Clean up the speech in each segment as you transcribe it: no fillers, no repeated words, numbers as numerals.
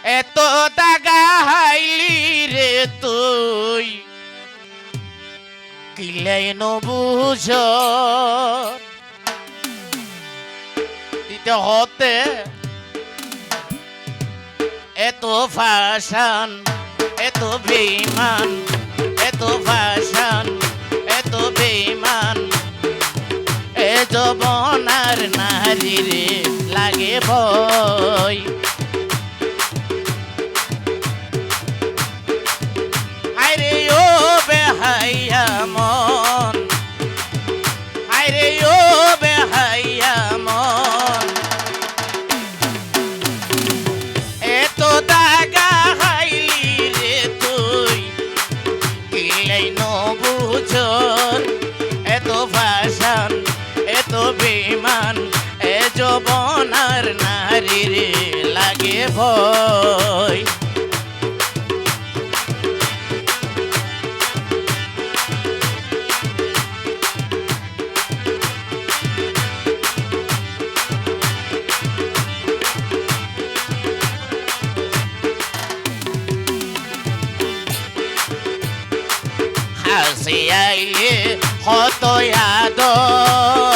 এত দাগা হাইলি রে তুই কিলাই নবুঝ দিতে হতে এত ফাশান এত বেঈমান এত ফাশান এত বেঈমান এ যৌবনার নারী রে লাগে ভয় আরে ও বেহাইয়া মন আরে ও বেহাইয়া মন এত দাগা হাইলি রে তুই কিলাই নবুঝন এত ফাশান এত বেঈমান এ যৌবনার নারী রে লাগে ভয় হাসি আইলে হত আদর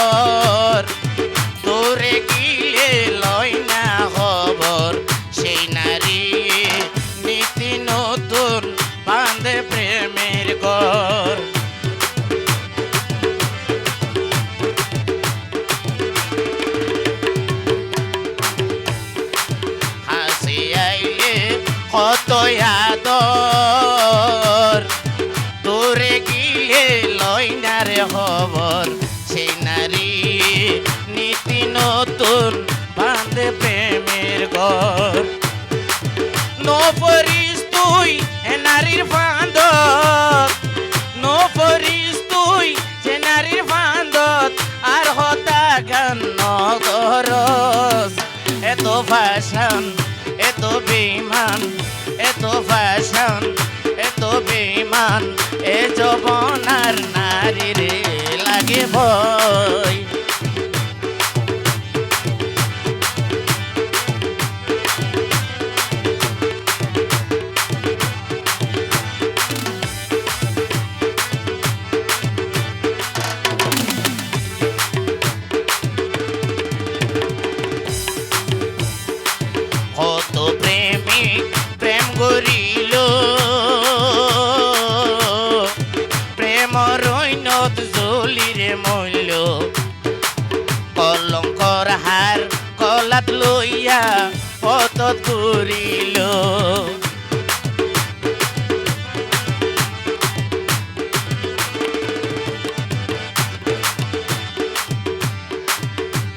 তোরে গিলে লয় না খবর সেই নারী নীতি নতুন বাঁধে প্রেমের ঘর হাসি আইলে হত আদর তোরে গিলে লয় না রে খবর সেই নারী নীতি নতুন বাঁধে প্রেমের ঘর নো পরিস তুই এ নারীর ফান্দত নো পরিস তুই যে নারীর ফান্দত আর হতা গান নগরস এত ফাশান এত বেঈমান এত ফাশান এত বেঈমান এ যৌবনার নারী রে লাগে ভয় কত প্রেমিক প্রেম করিল প্রেম রৈনত জলিরে মইল কলঙ্কর হার কলাত লইয়া পতত ঘুরিল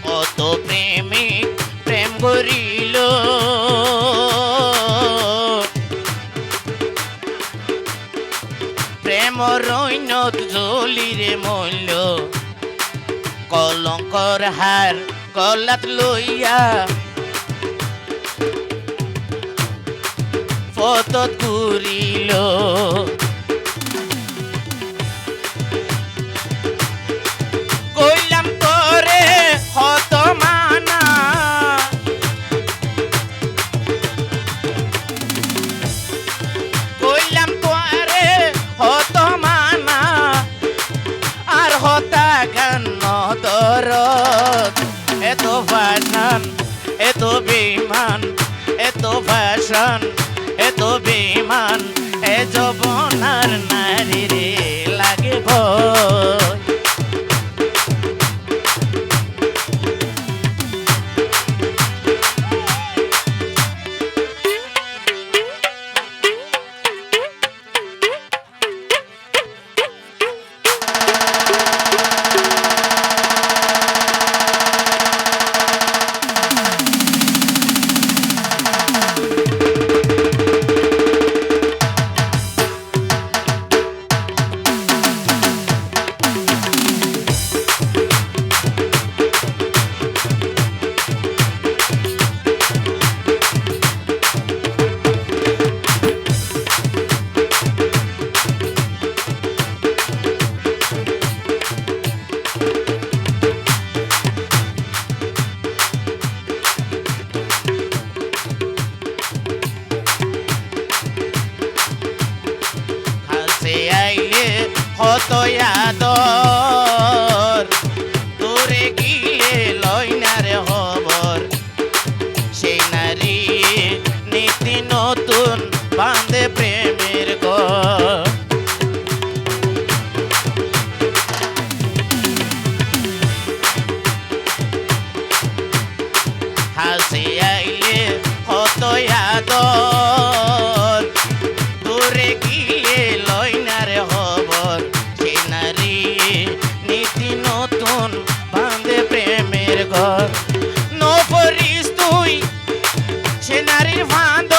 কত প্রেমিক প্রেম করিল প্রেম রৈনত জলিরে মইল কলঙ্কর হার কলাত লইয়া পতত ঘুরিল কইলাম তোরে হত মানা কইলাম তোরে হত মানা আর হতা গান নদরত এত ফাশান এত বেঈমান এত ফাশান এত বেঈমান এ যৌবনার নারী রে লাগে ভয় হতো আদর দূরে গিয়ে লয় না রে খবর সেই নারী নীতি নতুন বাঁধে প্রেমের ঘর হাসি আইলে হতো আদর দূরে গিয়ে লয় না রে খবর সেই নারী নীতি নতুন বাঁধে প্রেমের ঘর নকরিস তুই সে নারীর ফাঁদ